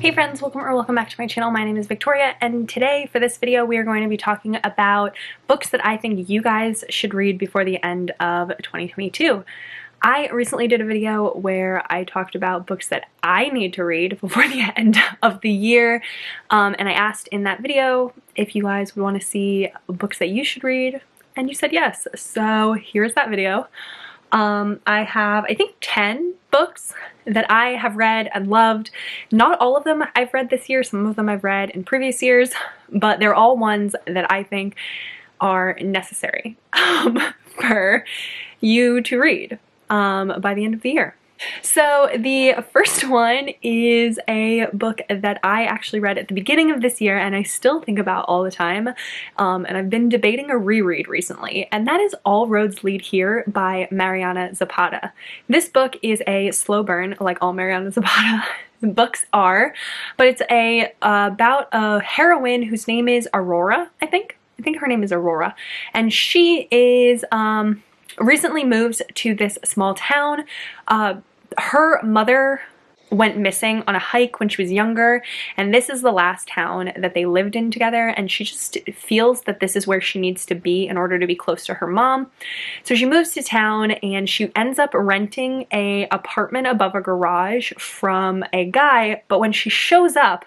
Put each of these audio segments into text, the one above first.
Hey friends, welcome back to my channel. My name is Victoria, and today for this video we are going to be talking about books that I think you guys should read before the end of 2022. I recently did a video where I talked about books that I need to read before the end of the year, and I asked in that video if you guys would want to see books that you should read, and you said yes. So here's that video. I have, I think, 10 books that I have read and loved. Not all of them I've read this year, some of them I've read in previous years, but they're all ones that I think are necessary for you to read by the end of the year. So the first one is a book that I actually read at the beginning of this year and I still think about all the time, and I've been debating a reread recently, and that is All Roads Lead Here by Mariana Zapata. This book is a slow burn, like all Mariana Zapata books are, but it's about a heroine whose name is Aurora, I think her name is Aurora, and she is recently moved to this small town. Her mother went missing on a hike when she was younger, and this is the last town that they lived in together, and she just feels that this is where she needs to be in order to be close to her mom. So she moves to town and she ends up renting an apartment above a garage from a guy, but when she shows up,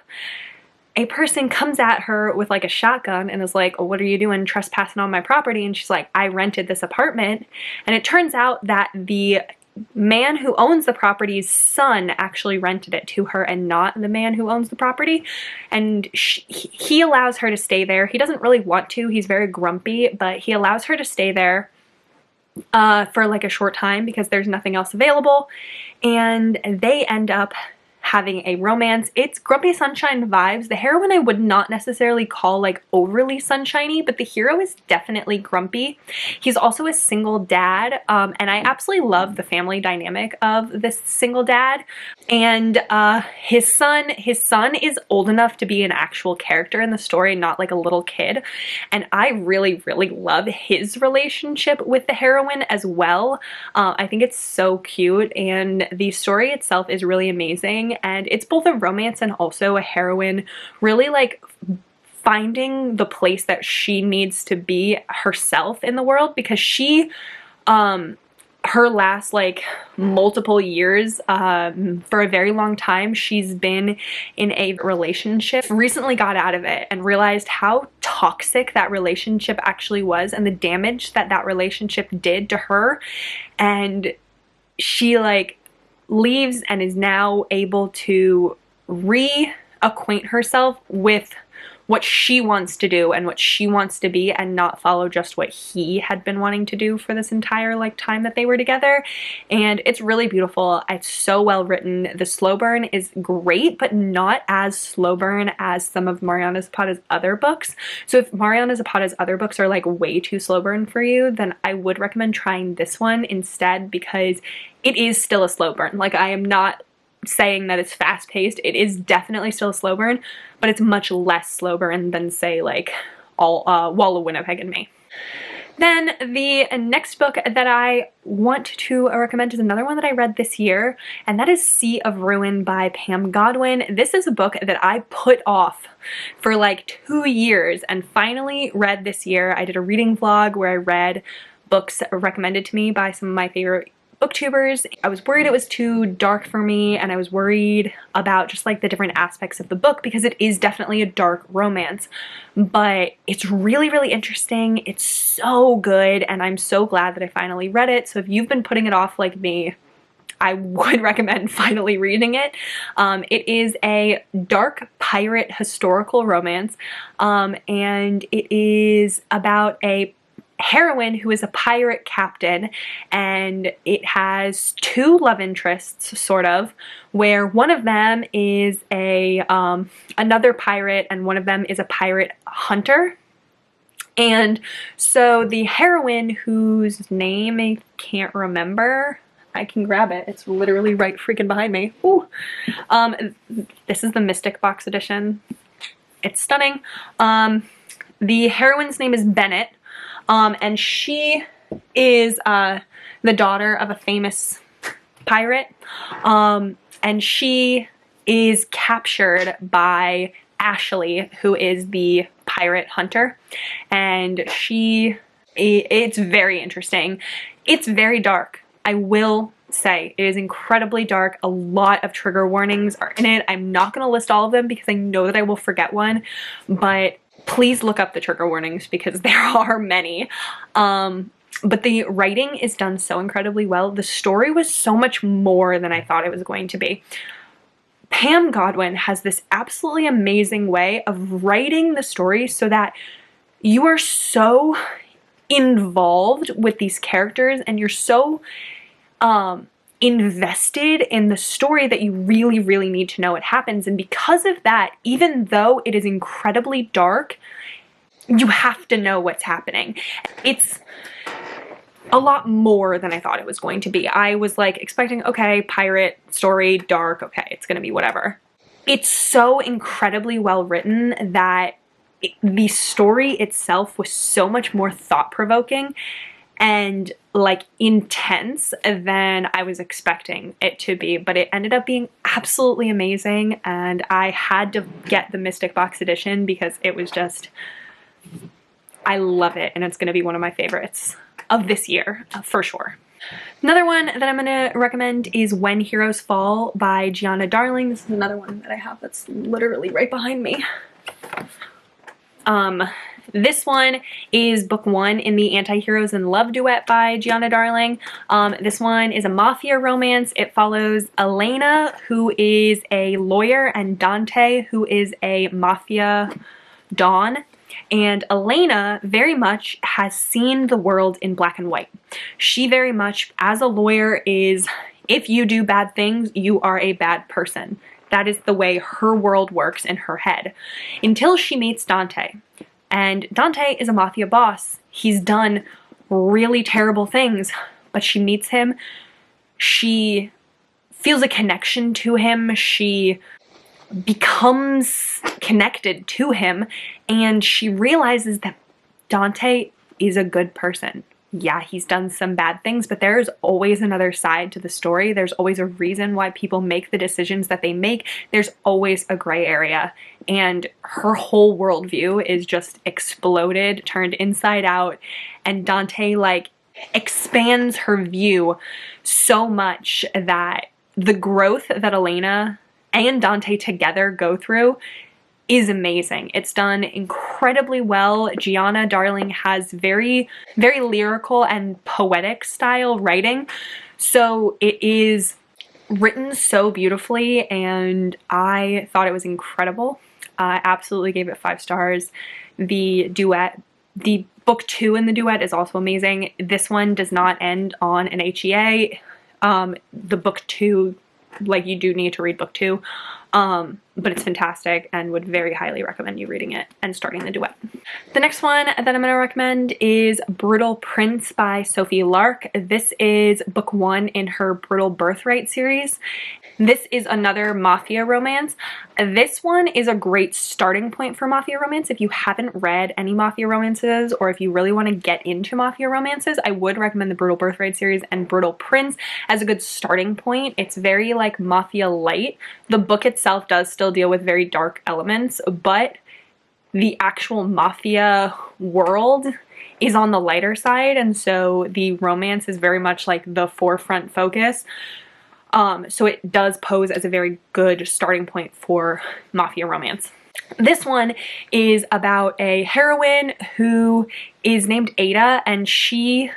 a person comes at her with like a shotgun and is like, "Oh, what are you doing trespassing on my property?" And she's like, "I rented this apartment." And it turns out that the man who owns the property's son actually rented it to her and not the man who owns the property. And he allows her to stay there. He doesn't really want to. He's very grumpy, but he allows her to stay there for like a short time because there's nothing else available. And they end up having a romance. It's Grumpy Sunshine vibes. The heroine I would not necessarily call like overly sunshiny, but the hero is definitely grumpy. He's also a single dad, and I absolutely love the family dynamic of this single dad. And his son is old enough to be an actual character in the story, not like a little kid. And I really love his relationship with the heroine as well. I think it's so cute, and the story itself is really amazing. And it's both a romance and also a heroine really like finding the place that she needs to be herself in the world, because she her last like multiple years, for a very long time, she's been in a relationship, recently got out of it and realized how toxic that relationship actually was and the damage that that relationship did to her. And she like leaves and is now able to reacquaint herself with what she wants to do and what she wants to be, and not follow just what he had been wanting to do for this entire like time that they were together. And it's really beautiful. It's so well written. The slow burn is great, but not as slow burn as some of Mariana Zapata's other books. So if Mariana Zapata's other books are like way too slow burn for you, then I would recommend trying this one instead, because it is still a slow burn. Like, I am not saying that it's fast-paced. It is definitely still a slow burn, but it's much less slow burn than, say, like Wall of Winnipeg and Me. Then the next book that I want to recommend is another one that I read this year, and that is Sea of Ruin by Pam Godwin. This is a book that I put off for like 2 years and finally read this year. I did a reading vlog where I read books recommended to me by some of my favorite booktubers. I was worried it was too dark for me, and I was worried about just like the different aspects of the book, because it is definitely a dark romance, but it's really interesting. It's so good, and I'm so glad that I finally read it. So if you've been putting it off like me, I would recommend finally reading it. It is a dark pirate historical romance, and it is about a heroine who is a pirate captain, and it has two love interests, sort of, where one of them is a another pirate and one of them is a pirate hunter. And so the heroine, whose name I can't remember, I can grab it, it's literally right freaking behind me. Ooh. This is the Mystic Box edition. It's stunning. The heroine's name is Bennett. And she is the daughter of a famous pirate, and she is captured by Ashley, who is the pirate hunter, and it's very interesting. It's very dark. I will say it is incredibly dark. A lot of trigger warnings are in it. I'm not going to list all of them because I know that I will forget one, but please look up the trigger warnings because there are many. But the writing is done so incredibly well. The story was so much more than I thought it was going to be. Pam Godwin has this absolutely amazing way of writing the story so that you are so involved with these characters and you're so invested in the story that you really, really need to know what happens. And because of that, even though it is incredibly dark, you have to know what's happening. It's a lot more than I thought it was going to be. I was like expecting, okay, pirate story, dark, okay, it's gonna be whatever. It's so incredibly well written that the story itself was so much more thought-provoking and like intense than I was expecting it to be, but it ended up being absolutely amazing, and I had to get the Mystic Box edition because it was just, I love it, and it's gonna be one of my favorites of this year, for sure. Another one that I'm gonna recommend is When Heroes Fall by Gianna Darling. This is another one that I have that's literally right behind me. This one is book 1 in the Anti-Heroes in Love duet by Gianna Darling. This one is a mafia romance. It follows Elena, who is a lawyer, and Dante, who is a mafia don. And Elena very much has seen the world in black and white. She very much, as a lawyer, is, if you do bad things, you are a bad person. That is the way her world works in her head. Until she meets Dante. And Dante is a mafia boss. He's done really terrible things, but she meets him. She feels a connection to him. She becomes connected to him, and she realizes that Dante is a good person. Yeah, he's done some bad things, but there is always another side to the story. There's always a reason why people make the decisions that they make. There's always a gray area, and her whole worldview is just exploded, turned inside out, and Dante like expands her view so much that the growth that Elena and Dante together go through is amazing. It's done incredibly well. Gianna Darling has very, very lyrical and poetic style writing, so it is written so beautifully, and I thought it was incredible. I absolutely gave it 5 stars. The duet, the book 2 in the duet is also amazing. This one does not end on an HEA. The book 2, like, you do need to read book 2, but it's fantastic and would very highly recommend you reading it and starting the duet. The next one that I'm going to recommend is Brutal Prince by Sophie Lark. This is book 1 in her Brutal Birthright series. This is another mafia romance. This one is a great starting point for mafia romance. If you haven't read any mafia romances, or if you really want to get into mafia romances, I would recommend the Brutal Birthright series and Brutal Prince as a good starting point. It's very like mafia light. The book itself does still deal with very dark elements, but the actual mafia world is on the lighter side, and so the romance is very much like the forefront focus. So it does pose as a very good starting point for mafia romance. This one is about a heroine who is named Ada, and she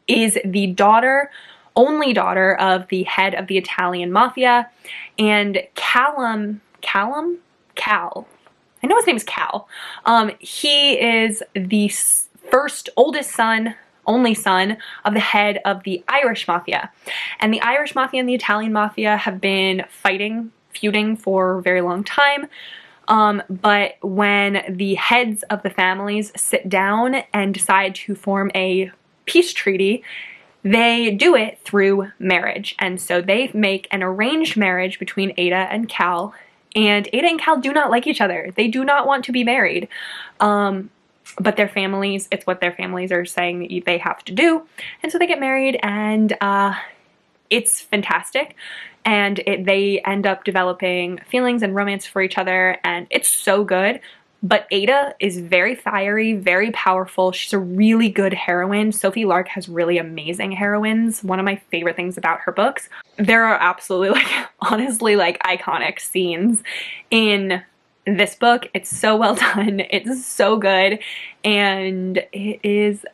is the daughter, only daughter of the head of the Italian mafia, and Cal, I know his name is Cal. He is the oldest son, only son of the head of the Irish Mafia. And the Irish Mafia and the Italian Mafia have been feuding for a very long time. But when the heads of the families sit down and decide to form a peace treaty, they do it through marriage. And so they make an arranged marriage between Ada and Cal. And Ada and Cal do not like each other. They do not want to be married. But their families, it's what their families are saying that they have to do. And so they get married, and it's fantastic, and they end up developing feelings and romance for each other, and it's so good. But Ada is very fiery, very powerful. She's a really good heroine. Sophie Lark has really amazing heroines. One of my favorite things about her books. There are absolutely, like, honestly, like, iconic scenes in this book. It's so well done. It's so good. And it is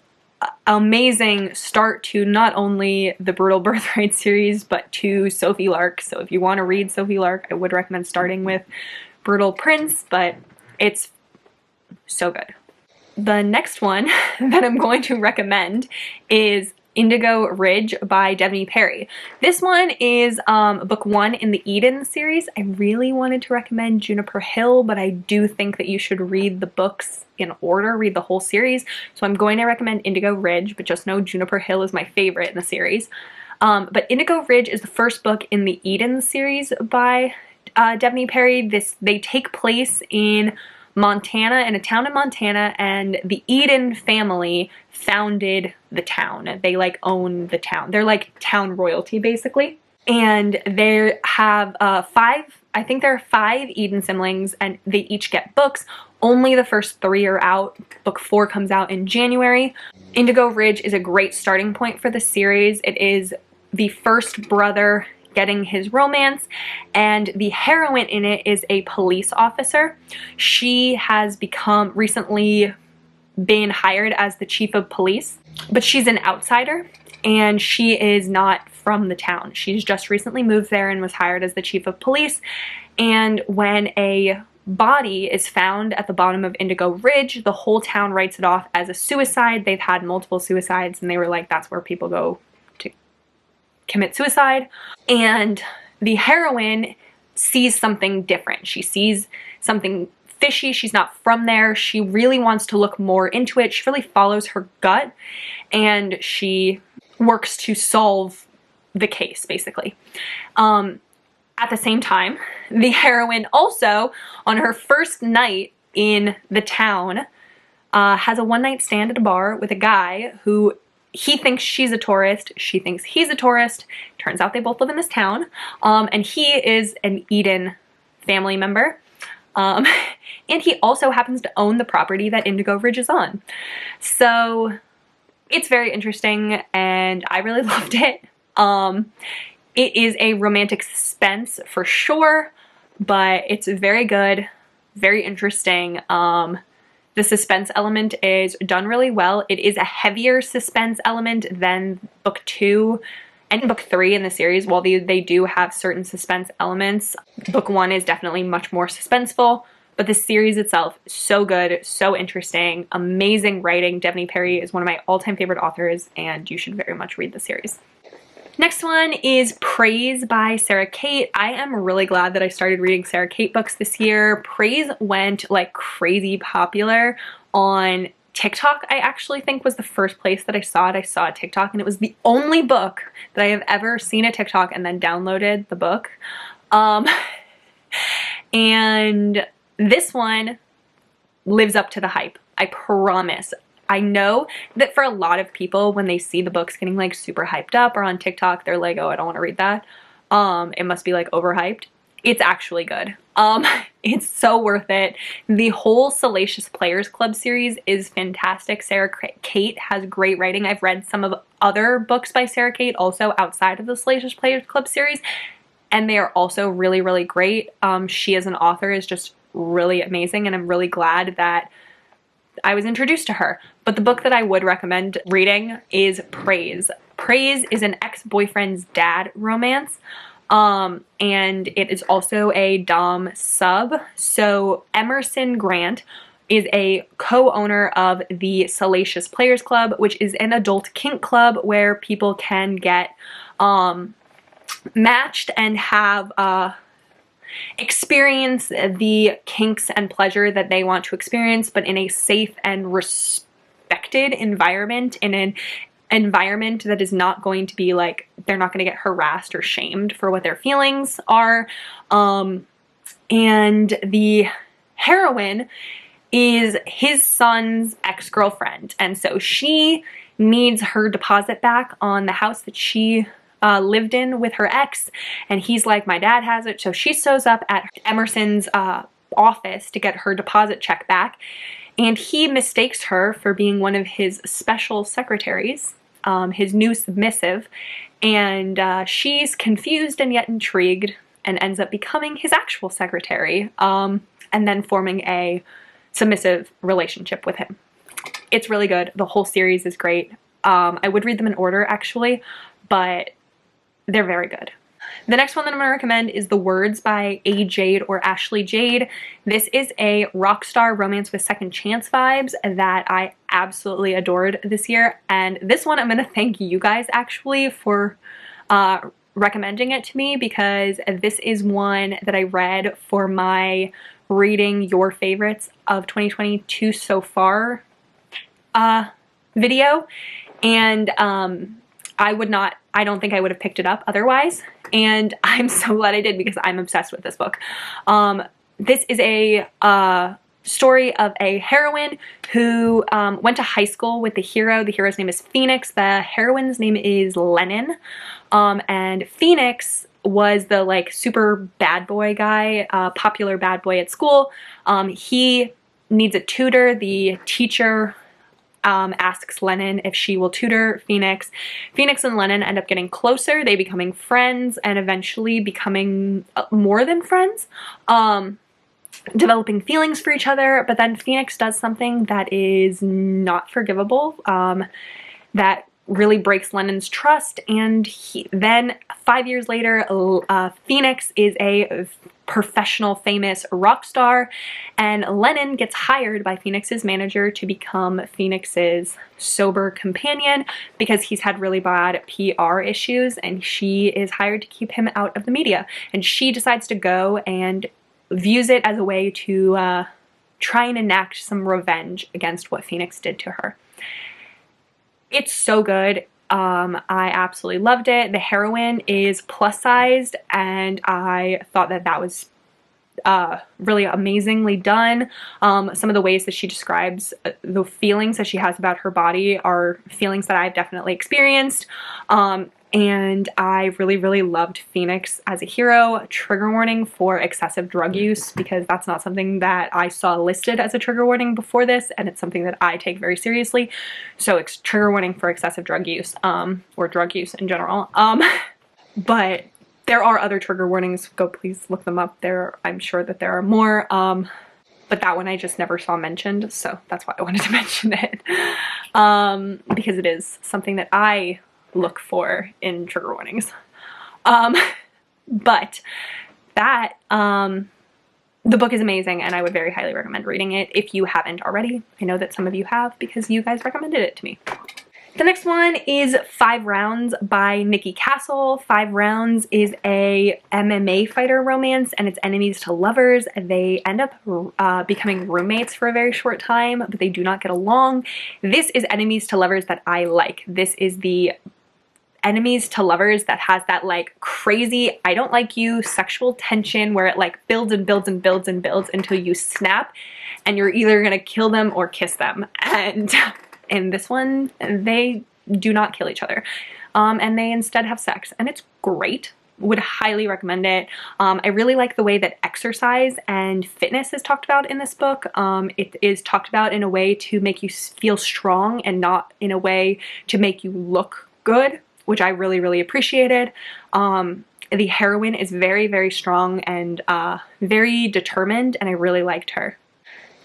amazing start to not only the Brutal Birthright series, but to Sophie Lark. So if you want to read Sophie Lark, I would recommend starting with Brutal Prince, but it's so good. The next one that I'm going to recommend is Indigo Ridge by Devney Perry. This one is book 1 in the Eden series. I really wanted to recommend Juniper Hill, but I do think that you should read the books in order, read the whole series. So I'm going to recommend Indigo Ridge, but just know Juniper Hill is my favorite in the series. But Indigo Ridge is the first book in the Eden series by Devney Perry. They take place in Montana, in a town in Montana, and the Eden family founded the town. They like own the town. They're like town royalty basically. And they have I think there are 5 Eden siblings, and they each get books. Only the first 3 are out. Book 4 comes out in January. Indigo Ridge is a great starting point for the series. It is the first brother getting his romance, and the heroine in it is a police officer. She has recently been hired as the chief of police, but she's an outsider, and she is not from the town. She's just recently moved there and was hired as the chief of police, and when a body is found at the bottom of Indigo Ridge, the whole town writes it off as a suicide. They've had multiple suicides, and they were like, that's where people go commit suicide. And the heroine sees something different. She sees something fishy. She's not from there. She really wants to look more into it. She really follows her gut, and she works to solve the case, basically. At the same time, the heroine also, on her first night in the town, has a one-night stand at a bar with a guy who he thinks she's a tourist, she thinks he's a tourist. Turns out they both live in this town, and he is an Eden family member. And he also happens to own the property that Indigo Ridge is on. So it's very interesting, and I really loved it. It is a romantic suspense for sure, but it's very good, very interesting. The suspense element is done really well. It is a heavier suspense element than book 2 and book 3 in the series. While they do have certain suspense elements, book 1 is definitely much more suspenseful, but the series itself is so good, so interesting, amazing writing. Devney Perry is one of my all-time favorite authors, and you should very much read the series. Next one is Praise by Sarah Kate. I am really glad that I started reading Sarah Kate books this year. Praise went like crazy popular on TikTok. I actually think was the first place that I saw it. I saw a TikTok, and it was the only book that I have ever seen a TikTok and then downloaded the book. And this one lives up to the hype. I promise. I know that for a lot of people, when they see the books getting like super hyped up or on TikTok, they're like, oh, I don't want to read that. It must be like overhyped. It's actually good. It's so worth it. The whole Salacious Players Club series is fantastic. Sarah Kate has great writing. I've read some of other books by Sarah Kate also outside of the Salacious Players Club series, and they are also really, really great. She as an author is just really amazing, and I'm really glad that I was introduced to her. But the book that I would recommend reading is Praise. Praise is an ex-boyfriend's dad romance, and it is also a dom sub. So Emerson Grant is a co-owner of the Salacious Players Club, which is an adult kink club where people can get matched and have experience the kinks and pleasure that they want to experience, but in a safe and respected environment, in an environment that is not going to be like, they're not going to get harassed or shamed for what their feelings are. And the heroine is his son's ex-girlfriend, and so she needs her deposit back on the house that she lived in with her ex, and he's like, my dad has it. So she shows up at Emerson's office to get her deposit check back, and he mistakes her for being one of his special secretaries, his new submissive, and she's confused and yet intrigued and ends up becoming his actual secretary, and then forming a submissive relationship with him. It's really good. The whole series is great. I would read them in order actually, but they're very good. The next one that I'm going to recommend is The Words by A. Jade or Ashley Jade. This is a rockstar romance with second chance vibes that I absolutely adored this year. And this one I'm going to thank you guys actually for recommending it to me, because this is one that I read for my reading your favorites of 2022 so far video. And I don't think I would have picked it up otherwise, and I'm so glad I did because I'm obsessed with this book. This is a story of a heroine who went to high school with the hero. The hero's name is Phoenix. The heroine's name is Lennon. And Phoenix was the like super bad boy guy, popular bad boy at school. He needs a tutor. The teacher asks Lennon if she will tutor Phoenix. Phoenix and Lennon end up getting closer. They becoming friends and eventually becoming more than friends, developing feelings for each other. But then Phoenix does something that is not forgivable, that really breaks Lennon's trust, and then 5 years later, Phoenix is a professional, famous rock star, and Lennon gets hired by Phoenix's manager to become Phoenix's sober companion because he's had really bad PR issues, and she is hired to keep him out of the media. And she decides to go and views it as a way to try and enact some revenge against what Phoenix did to her. It's so good. I absolutely loved it. The heroine is plus sized, and I thought that that was really amazingly done. Some of the ways that she describes the feelings that she has about her body are feelings that I've definitely experienced. And I really, really loved Phoenix as a hero. Trigger warning for excessive drug use, because that's not something that I saw listed as a trigger warning before this, and it's something that I take very seriously. So it's trigger warning for excessive drug use, or drug use in general. But there are other trigger warnings. Go please look them up. I'm sure that there are more. But that one I just never saw mentioned, so that's why I wanted to mention it. Because it is something that I look for in trigger warnings. But that, the book is amazing, and I would very highly recommend reading it if you haven't already. I know that some of you have because you guys recommended it to me. The next one is 5 Rounds by Nikki Castle. 5 Rounds is a MMA fighter romance, and it's enemies to lovers. They end up becoming roommates for a very short time, but they do not get along. This is enemies to lovers that I like. This is the enemies to lovers that has that like crazy I don't like you sexual tension where it like builds and builds and builds and builds until you snap and you're either gonna kill them or kiss them. And in this one they do not kill each other, and they instead have sex, and it's great. Would highly recommend it. I really like the way that exercise and fitness is talked about in this book. It is talked about in a way to make you feel strong and not in a way to make you look good, which I really, really appreciated. The heroine is very, very strong and very determined, and I really liked her.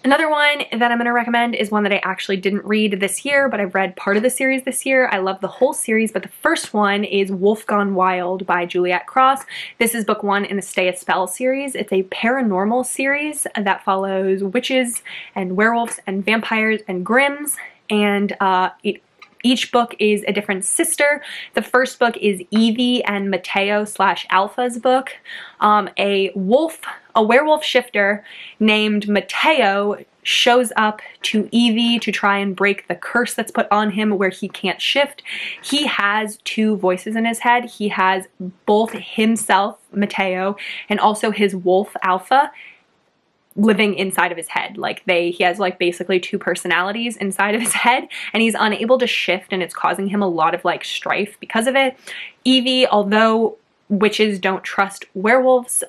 Another one that I'm going to recommend is one that I actually didn't read this year, but I've read part of the series this year. I love the whole series, but the first one is Wolf Gone Wild by Juliet Cross. This is book 1 in the Stay a Spell series. It's a paranormal series that follows witches and werewolves and vampires and grims, and each book is a different sister. The first book is Evie and Mateo / Alpha's book. A werewolf shifter named Mateo shows up to Evie to try and break the curse that's put on him where he can't shift. He has 2 voices in his head. He has both himself, Mateo, and also his wolf, Alpha. living inside of his head. Like he has like basically two personalities inside of his head, and he's unable to shift, and it's causing him a lot of like strife because of it. Evie, although witches don't trust werewolves,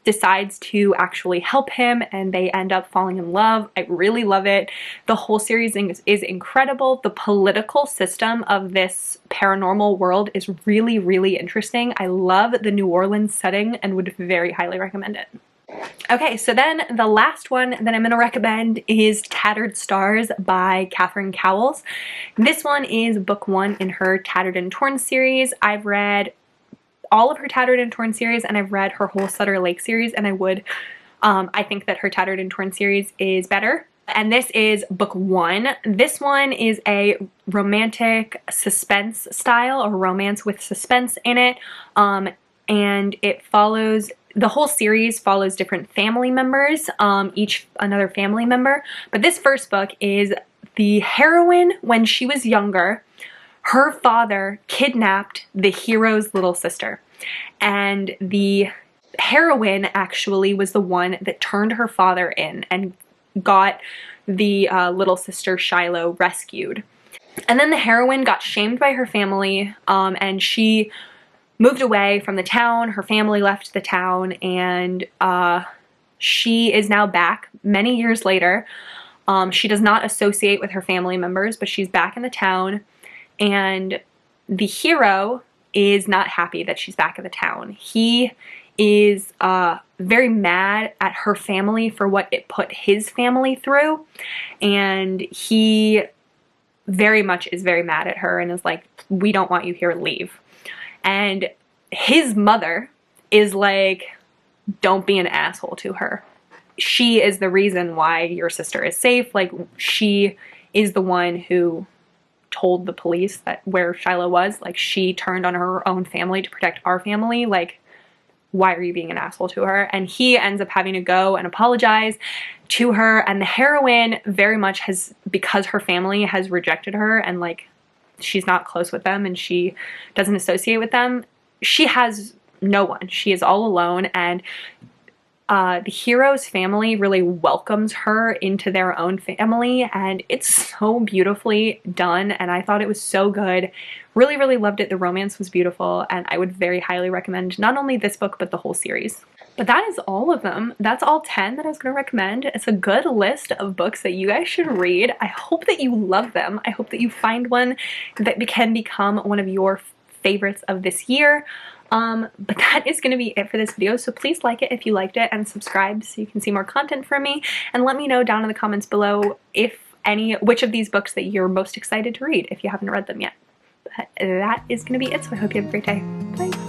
decides to actually help him, and they end up falling in love. I really love it. The whole series is incredible. The political system of this paranormal world is really, really interesting. I love the New Orleans setting and would very highly recommend it. Okay, so then the last one that I'm going to recommend is Tattered Stars by Catherine Cowles. This one is book 1 in her Tattered and Torn series. I've read all of her Tattered and Torn series, and I've read her whole Sutter Lake series, and I think that her Tattered and Torn series is better. And this is book 1. This one is a romantic suspense style, or romance with suspense in it, and the whole series follows different family members, each another family member. But this first book is the heroine when she was younger. Her father kidnapped the hero's little sister, and the heroine actually was the one that turned her father in and got the little sister Shiloh rescued. And then the heroine got shamed by her family, and she moved away from the town. Her family left the town, and she is now back many years later. She does not associate with her family members, but she's back in the town. And the hero is not happy that she's back in the town. He is very mad at her family for what it put his family through. And he very much is very mad at her and is like, we don't want you here, leave. And his mother is like, don't be an asshole to her. She is the reason why your sister is safe. Like, she is the one who told the police that where Shiloh was. Like, she turned on her own family to protect our family. Like, why are you being an asshole to her? And he ends up having to go and apologize to her. And the heroine very much because her family has rejected her and like she's not close with them and she doesn't associate with them, she has no one. She is all alone, and the hero's family really welcomes her into their own family, and it's so beautifully done, and I thought it was so good. Really, really loved it. The romance was beautiful, and I would very highly recommend not only this book, but the whole series. But that is all of them. That's all 10 that I was going to recommend. It's a good list of books that you guys should read. I hope that you love them. I hope that you find one that can become one of your favorites of this year. But that is going to be it for this video, so please like it if you liked it and subscribe so you can see more content from me, and let me know down in the comments below which of these books that you're most excited to read if you haven't read them yet. But that is going to be it, so I hope you have a great day. Bye!